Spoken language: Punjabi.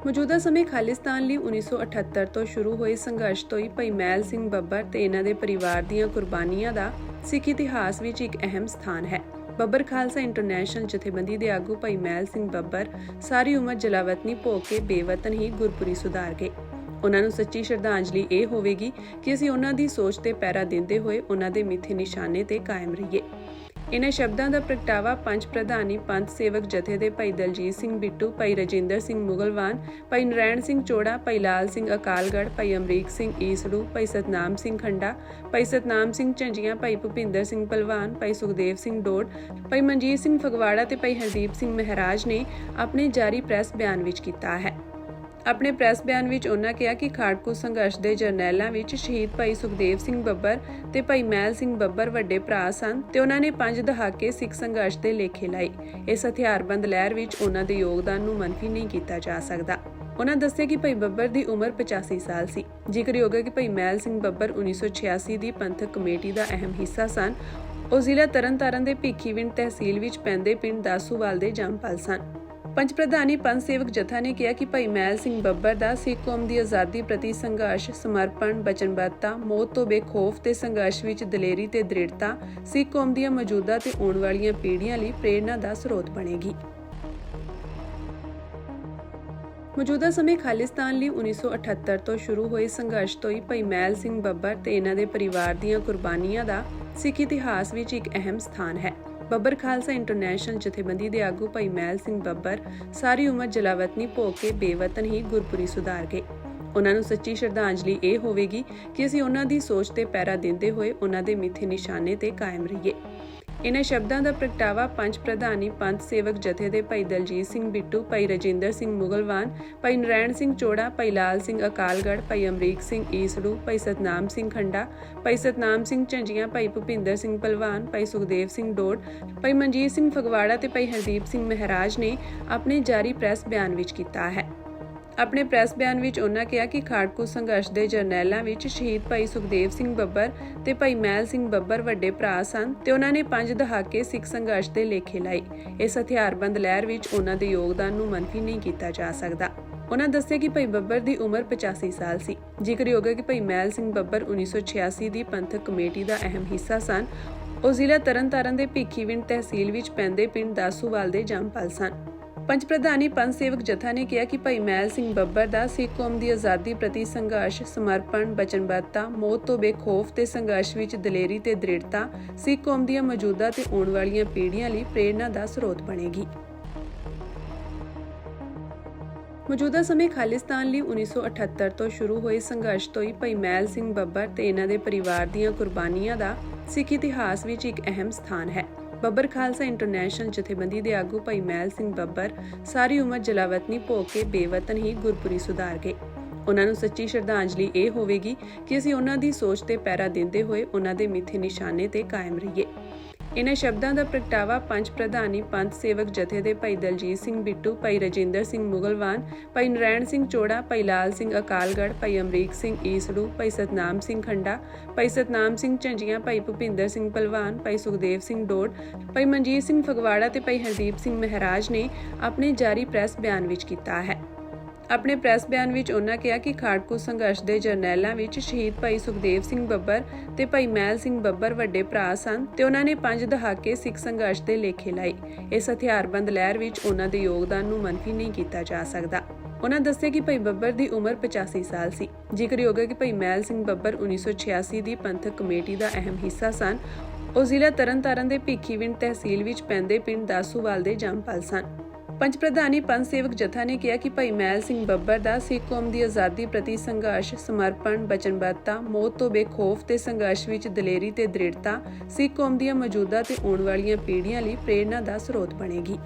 ਮੌਜੂਦਾ ਸਮੇਂ ਖਾਲਿਸਤਾਨ ਲਈ 1978 ਤੋਂ ਸ਼ੁਰੂ ਹੋਏ ਸੰਘਰਸ਼ ਤੋਂ ਹੀ ਭਾਈ ਮਹਿਲ ਸਿੰਘ ਬੱਬਰ ਤੇ ਇਹਨਾਂ ਦੇ ਪਰਿਵਾਰ ਦੀਆਂ ਕੁਰਬਾਨੀਆਂ ਦਾ ਸਿੱਖ ਇਤਿਹਾਸ ਵਿੱਚ ਇੱਕ ਅਹਿਮ ਸਥਾਨ ਹੈ। ਬੱਬਰ ਖਾਲਸਾ ਇੰਟਰਨੈਸ਼ਨਲ ਜਥੇਬੰਦੀ ਦੇ ਆਗੂ ਭਾਈ ਮਹਿਲ ਸਿੰਘ ਬੱਬਰ ਸਾਰੀ ਉਮਰ ਜਲਾਵਤਨੀ ਭੋਗ ਕੇ ਬੇਵਤਨ ਹੀ ਗੁਰਪੁਰੀ ਸੁਧਾਰ ਗਏ। ਉਹਨਾਂ ਨੂੰ ਸੱਚੀ ਸ਼ਰਧਾਂਜਲੀ ਇਹ ਹੋਵੇਗੀ ਕਿ ਅਸੀਂ ਉਹਨਾਂ ਦੀ ਸੋਚ ਤੇ ਪਹਿਰਾ ਦਿੰਦੇ ਹੋਏ ਉਹਨਾਂ ਦੇ ਮਿੱਥੇ ਨਿਸ਼ਾਨੇ ਤੇ ਕਾਇਮ ਰਹੀਏ। ਇਹਨਾਂ ਸ਼ਬਦਾਂ ਦਾ ਪ੍ਰਗਟਾਵਾ ਪੰਜ ਪ੍ਰਧਾਨੀ ਪੰਥ ਸੇਵਕ ਜਥੇ ਦੇ ਭਾਈ ਦਲਜੀਤ ਸਿੰਘ ਬਿੱਟੂ, ਭਾਈ ਰਜਿੰਦਰ ਸਿੰਘ ਮੁਗਲਵਾਨ, ਭਾਈ ਨਰੈਣ ਸਿੰਘ ਚੋੜਾ, ਭਾਈ ਲਾਲ ਸਿੰਘ ਅਕਾਲਗੜ੍ਹ, ਭਾਈ ਅਮਰੀਕ ਸਿੰਘ ਈਸੜੂ, ਭਾਈ ਸਤਨਾਮ ਸਿੰਘ ਖੰਡਾ, ਭਾਈ ਸਤਨਾਮ ਸਿੰਘ ਝੰਜੀਆਂ, ਭਾਈ ਭੁਪਿੰਦਰ ਸਿੰਘ ਭਲਵਾਨ, ਭਾਈ ਸੁਖਦੇਵ ਸਿੰਘ ਡੋਡ, ਭਾਈ ਮਨਜੀਤ ਸਿੰਘ ਫਗਵਾੜਾ ਤੇ ਭਾਈ ਹਰਦੀਪ ਸਿੰਘ ਮਹਿਰਾਜ ਨੇ ਆਪਣੇ ਜਾਰੀ ਪ੍ਰੈਸ ਬਿਆਨ ਵਿੱਚ ਕੀਤਾ ਹੈ। ਆਪਣੇ ਪ੍ਰੈਸ ਬਿਆਨ ਵਿੱਚ ਉਹਨਾਂ ਕਿਹਾ ਕਿ ਖਾੜਕੂ ਸੰਘਰਸ਼ ਦੇ ਜਰਨੈਲਾਂ ਵਿੱਚ ਸ਼ਹੀਦ ਭਾਈ ਸੁਖਦੇਵ ਸਿੰਘ ਬੱਬਰ ਤੇ ਭਾਈ ਮਹਿਲ ਸਿੰਘ ਬੱਬਰ ਵੱਡੇ ਭਰਾ ਸਨ ਤੇ ਉਹਨਾਂ ਨੇ 5 ਦਹਾਕੇ ਸਿੱਖ ਸੰਘਰਸ਼ ਦੇ ਲੇਖੇ ਲਾਏ। ਇਸ ਹਥਿਆਰਬੰਦ ਲਹਿਰ ਵਿੱਚ ਉਹਨਾਂ ਦੇ ਯੋਗਦਾਨ ਨੂੰ ਮਨਫੀ ਨਹੀਂ ਕੀਤਾ ਜਾ ਸਕਦਾ। ਉਹਨਾਂ ਦੱਸਿਆ ਕਿ ਭਾਈ ਬੱਬਰ ਦੀ ਉਮਰ 85 ਸਾਲ ਸੀ। ਜ਼ਿਕਰਯੋਗ ਹੈ ਕਿ ਭਾਈ ਮਹਿਲ ਸਿੰਘ ਬੱਬਰ 1986 ਦੀ ਪੰਥਕ ਕਮੇਟੀ ਦਾ ਅਹਿਮ ਹਿੱਸਾ ਸਨ। ਉਹ ਜ਼ਿਲ੍ਹਾ ਤਰਨਤਾਰਨ ਦੇ ਭਿੱਖੀਵਿੰਡ ਤਹਿਸੀਲ ਵਿੱਚ ਪੈਂਦੇ ਪਿੰਡ ਦਾਸੂਵਾਲ ਦੇ ਜੰਮਪਲ ਸਨ। ਪੰਜ ਪ੍ਰਧਾਨੀ ਪੰਥ ਸੇਵਕ ਜਥਾ ਨੇ ਕਿਹਾ ਕਿ ਭਾਈ ਮਹਿਲ ਸਿੰਘ ਬੱਬਰ ਦਾ ਸਿੱਖ ਕੌਮ ਦੀ ਆਜ਼ਾਦੀ ਪ੍ਰਤੀ ਸੰਘਰਸ਼, ਸਮਰਪਣ, ਬਚਨਬੱਧਤਾ, ਮੌਤ ਤੋਂ ਬੇਖੌਫ ਤੇ ਸੰਘਰਸ਼ ਵਿੱਚ ਦਲੇਰੀ ਤੇ ਦ੍ਰਿੜਤਾ ਸਿੱਖ ਕੌਮ ਦੀਆਂ ਮੌਜੂਦਾ ਤੇ ਆਉਣ ਵਾਲੀਆਂ ਪੀੜ੍ਹੀਆਂ ਲਈ ਪ੍ਰੇਰਨਾ ਦਾ ਸਰੋਤ ਬਣੇਗੀ। ਮੌਜੂਦਾ ਸਮੇਂ ਖਾਲਿਸਤਾਨ ਲਈ 1978 ਤੋਂ ਸ਼ੁਰੂ ਹੋਏ ਸੰਘਰਸ਼ ਤੋਂ ਹੀ ਭਾਈ ਮਹਿਲ ਸਿੰਘ ਬੱਬਰ ਤੇ ਇਹਨਾਂ ਦੇ ਪਰਿਵਾਰ ਦੀਆਂ ਕੁਰਬਾਨੀਆਂ ਦਾ ਸਿੱਖ ਇਤਿਹਾਸ ਵਿੱਚ ਇੱਕ ਅਹਿਮ ਸਥਾਨ ਹੈ। ਬੱਬਰ ਖਾਲਸਾ ਇੰਟਰਨੈਸ਼ਨਲ ਜਥੇਬੰਦੀ ਦੇ ਆਗੂ ਭਾਈ ਮਹਿਲ ਸਿੰਘ ਬੱਬਰ ਸਾਰੀ ਉਮਰ ਜਲਾਵਤਨੀ ਭੋਗ ਕੇ ਬੇਵਤਨ ਹੀ ਗੁਰਪੁਰੀ ਸੁਧਾਰ ਗਏ। ਉਹਨਾਂ ਨੂੰ ਸੱਚੀ ਸ਼ਰਧਾਂਜਲੀ ਇਹ ਹੋਵੇਗੀ ਕਿ ਅਸੀਂ ਉਹਨਾਂ ਦੀ ਸੋਚ ਤੇ ਪਹਿਰਾ ਦਿੰਦੇ ਹੋਏ ਉਹਨਾਂ ਦੇ ਮਿੱਥੇ ਨਿਸ਼ਾਨੇ ਤੇ ਕਾਇਮ ਰਹੀਏ। ਇਹਨਾਂ ਸ਼ਬਦਾਂ ਦਾ ਪ੍ਰਗਟਾਵਾ ਪੰਜ ਪ੍ਰਧਾਨੀ ਪੰਥ ਸੇਵਕ ਜਥੇ ਦੇ ਭਾਈ ਦਲਜੀਤ ਸਿੰਘ ਬਿੱਟੂ, ਭਾਈ ਰਜਿੰਦਰ ਸਿੰਘ ਮੁਗਲਵਾਨ, ਭਾਈ ਨਰੈਣ ਸਿੰਘ ਚੋੜਾ, ਭਾਈ ਲਾਲ ਸਿੰਘ ਅਕਾਲਗੜ੍ਹ, ਭਾਈ ਅਮਰੀਕ ਸਿੰਘ ਈਸੜੂ, ਭਾਈ ਸਤਨਾਮ ਸਿੰਘ ਖੰਡਾ, ਭਾਈ ਸਤਨਾਮ ਸਿੰਘ ਝੰਜੀਆਂ, ਭਾਈ ਭੁਪਿੰਦਰ ਸਿੰਘ ਭਲਵਾਨ, ਭਾਈ ਸੁਖਦੇਵ ਸਿੰਘ ਡੋਡ, ਭਾਈ ਮਨਜੀਤ ਸਿੰਘ ਫਗਵਾੜਾ ਤੇ ਭਾਈ ਹਰਦੀਪ ਸਿੰਘ ਮਹਿਰਾਜ ਨੇ ਆਪਣੇ ਜਾਰੀ ਪ੍ਰੈਸ ਬਿਆਨ ਵਿੱਚ ਕੀਤਾ ਹੈ। ਆਪਣੇ ਪ੍ਰੈਸ ਬਿਆਨ ਵਿੱਚ ਉਹਨਾਂ ਕਿਹਾ ਕਿ ਖਾੜਕੂ ਸੰਘਰਸ਼ ਦੇ ਜਰਨੈਲਾਂ ਵਿੱਚ ਸ਼ਹੀਦ ਭਾਈ ਸੁਖਦੇਵ ਸਿੰਘ ਬੱਬਰ ਤੇ ਭਾਈ ਮਹਿਲ ਸਿੰਘ ਬੱਬਰ ਵੱਡੇ ਭਰਾ ਸਨ ਤੇ ਉਹਨਾਂ ਨੇ 5 ਦਹਾਕੇ ਸਿੱਖ ਸੰਘਰਸ਼ ਦੇ ਲੇਖੇ ਲਾਏ। ਇਸ ਹਥਿਆਰਬੰਦ ਲਹਿਰ ਵਿੱਚ ਉਹਨਾਂ ਦੇ ਯੋਗਦਾਨ ਨੂੰ ਮਨਫੀ ਨਹੀਂ ਕੀਤਾ ਜਾ ਸਕਦਾ। ਉਹਨਾਂ ਦੱਸਿਆ ਕਿ ਭਾਈ ਬੱਬਰ ਦੀ ਉਮਰ 85 ਸਾਲ ਸੀ। ਜ਼ਿਕਰਯੋਗ ਹੈ ਕਿ ਭਾਈ ਮਹਿਲ ਸਿੰਘ ਬੱਬਰ 1986 ਦੀ ਪੰਥਕ ਕਮੇਟੀ ਦਾ ਅਹਿਮ ਹਿੱਸਾ ਸਨ। ਉਹ ਜ਼ਿਲ੍ਹਾ ਤਰਨਤਾਰਨ ਦੇ ਭਿੱਖੀਵਿੰਡ ਤਹਿਸੀਲ ਵਿੱਚ ਪੈਂਦੇ ਪਿੰਡ ਦਾਸੂਵਾਲ ਦੇ ਜੰਮਪਲ ਸਨ। ਪੰਜ ਪ੍ਰਧਾਨੀ ਪੰਥ ਸੇਵਕ ਜਥਾ ਨੇ ਕਿਹਾ ਕਿ ਭਾਈ ਮਹਿਲ ਸਿੰਘ ਬੱਬਰ ਦਾ ਸਿੱਖ ਕੌਮ ਦੀ ਆਜ਼ਾਦੀ ਪ੍ਰਤੀ ਸੰਘਰਸ਼, ਸਮਰਪਣ, ਬਚਨਬੱਧਤਾ, ਮੌਤ ਤੋਂ ਬੇਖੌਫ ਤੇ ਸੰਘਰਸ਼ ਵਿੱਚ ਦਲੇਰੀ ਤੇ ਦ੍ਰਿੜਤਾ ਸਿੱਖ ਕੌਮ ਦੀਆਂ ਮੌਜੂਦਾ ਤੇ ਆਉਣ ਵਾਲੀਆਂ ਪੀੜ੍ਹੀਆਂ ਲਈ ਪ੍ਰੇਰਨਾ ਦਾ ਸਰੋਤ ਬਣੇਗੀ। ਮੌਜੂਦਾ ਸਮੇਂ ਖਾਲਿਸਤਾਨ ਲਈ 1978 ਤੋਂ ਸ਼ੁਰੂ ਹੋਏ ਸੰਘਰਸ਼ ਤੋਂ ਹੀ ਭਾਈ ਮਹਿਲ ਸਿੰਘ ਬੱਬਰ ਤੇ ਇਹਨਾਂ ਦੇ ਪਰਿਵਾਰ ਦੀਆਂ ਕੁਰਬਾਨੀਆਂ ਦਾ ਸਿੱਖ ਇਤਿਹਾਸ ਵਿੱਚ ਇੱਕ ਅਹਿਮ ਸਥਾਨ ਹੈ। ਬੱਬਰ ਖਾਲਸਾ ਇੰਟਰਨੈਸ਼ਨਲ ਜਥੇਬੰਦੀ ਦੇ ਆਗੂ ਭਾਈ ਮਹਿਲ ਸਿੰਘ ਬੱਬਰ ਸਾਰੀ ਉਮਰ ਜਲਾਵਤਨੀ ਭੋਗ ਕੇ ਬੇਵਤਨ ਹੀ ਗੁਰਪੁਰੀ ਸੁਧਾਰ ਗਏ। ਉਹਨਾਂ ਨੂੰ ਸੱਚੀ ਸ਼ਰਧਾਂਜਲੀ ਇਹ ਹੋਵੇਗੀ ਕਿ ਅਸੀਂ ਉਹਨਾਂ ਦੀ ਸੋਚ ਤੇ ਪਹਿਰਾ ਦਿੰਦੇ ਹੋਏ ਉਹਨਾਂ ਦੇ ਮਿੱਥੇ ਨਿਸ਼ਾਨੇ ਤੇ ਕਾਇਮ ਰਹੀਏ। ਇਹਨਾਂ ਸ਼ਬਦਾਂ ਦਾ ਪ੍ਰਗਟਾਵਾ ਪੰਜ ਪ੍ਰਧਾਨੀ ਪੰਥ ਸੇਵਕ ਜਥੇ ਦੇ ਭਾਈ ਦਲਜੀਤ ਸਿੰਘ ਬਿੱਟੂ, ਭਾਈ ਰਜਿੰਦਰ ਸਿੰਘ ਮੁਗਲਵਾਨ, ਭਾਈ ਨਰੈਣ ਸਿੰਘ ਚੋੜਾ, ਭਾਈ ਲਾਲ ਸਿੰਘ ਅਕਾਲਗੜ੍ਹ, ਭਾਈ ਅਮਰੀਕ ਸਿੰਘ ਈਸੜੂ, ਭਾਈ ਸਤਨਾਮ ਸਿੰਘ ਖੰਡਾ, ਭਾਈ ਸਤਨਾਮ ਸਿੰਘ ਝੰਜੀਆਂ, ਭਾਈ ਭੁਪਿੰਦਰ ਸਿੰਘ ਭਲਵਾਨ, ਭਾਈ ਸੁਖਦੇਵ ਸਿੰਘ ਡੋਡ, ਭਾਈ ਮਨਜੀਤ ਸਿੰਘ ਫਗਵਾੜਾ ਤੇ ਭਾਈ ਹਰਦੀਪ ਸਿੰਘ ਮਹਿਰਾਜ ਨੇ ਆਪਣੇ ਜਾਰੀ ਪ੍ਰੈਸ ਬਿਆਨ ਵਿੱਚ ਕੀਤਾ ਹੈ। ਆਪਣੇ ਪ੍ਰੈਸ ਬਿਆਨ ਵਿੱਚ ਉਹਨਾਂ ਕਿਹਾ ਕਿ ਖਾੜਕੂ ਸੰਘਰਸ਼ ਦੇ ਜਰਨੈਲਾਂ ਵਿੱਚ ਸ਼ਹੀਦ ਭਾਈ ਸੁਖਦੇਵ ਸਿੰਘ ਬੱਬਰ ਤੇ ਭਾਈ ਮਹਿਲ ਸਿੰਘ ਬੱਬਰ ਵੱਡੇ ਭਰਾ ਸਨ ਤੇ ਉਹਨਾਂ ਨੇ 5 ਦਹਾਕੇ ਸਿੱਖ ਸੰਘਰਸ਼ ਦੇ ਲੇਖੇ ਲਾਏ। ਇਸ ਹਥਿਆਰਬੰਦ ਲਹਿਰ ਵਿੱਚ ਉਹਨਾਂ ਦੇ ਯੋਗਦਾਨ ਨੂੰ ਮਨਫੀ ਨਹੀਂ ਕੀਤਾ ਜਾ ਸਕਦਾ। ਉਹਨਾਂ ਦੱਸਿਆ ਕਿ ਭਾਈ ਬੱਬਰ ਦੀ ਉਮਰ 85 ਸਾਲ ਸੀ। ਜ਼ਿਕਰਯੋਗ ਹੈ ਕਿ ਭਾਈ ਮਹਿਲ ਸਿੰਘ ਬੱਬਰ 1986 ਦੀ ਪੰਥਕ ਕਮੇਟੀ ਦਾ ਅਹਿਮ ਹਿੱਸਾ ਸਨ। ਉਹ ਜ਼ਿਲ੍ਹਾ ਤਰਨਤਾਰਨ ਦੇ ਭਿੱਖੀਵਿੰਡ ਤਹਿਸੀਲ ਵਿੱਚ ਪੈਂਦੇ ਪਿੰਡ ਦਾਸੂਵਾਲ ਦੇ ਜੰਮਪਲ ਸਨ। ਪੰਜ ਪ੍ਰਧਾਨੀ ਪੰਥ ਸੇਵਕ ਜਥਾ ਨੇ ਕਿਹਾ ਕਿ ਭਾਈ ਮਹਿਲ ਸਿੰਘ ਬੱਬਰ ਦਾ ਸਿੱਖ ਕੌਮ ਦੀ ਆਜ਼ਾਦੀ ਪ੍ਰਤੀ ਸੰਘਰਸ਼, ਸਮਰਪਣ, ਬਚਨਬੱਧਤਾ, ਮੌਤ ਤੋਂ ਬੇਖੌਫ ਤੇ ਸੰਘਰਸ਼ ਵਿੱਚ ਦਲੇਰੀ ਤੇ ਦ੍ਰਿੜਤਾ ਸਿੱਖ ਕੌਮ ਦੀਆਂ ਮੌਜੂਦਾ ਤੇ ਆਉਣ ਵਾਲੀਆਂ ਪੀੜ੍ਹੀਆਂ ਲਈ ਪ੍ਰੇਰਨਾ ਦਾ ਸਰੋਤ ਬਣੇਗੀ।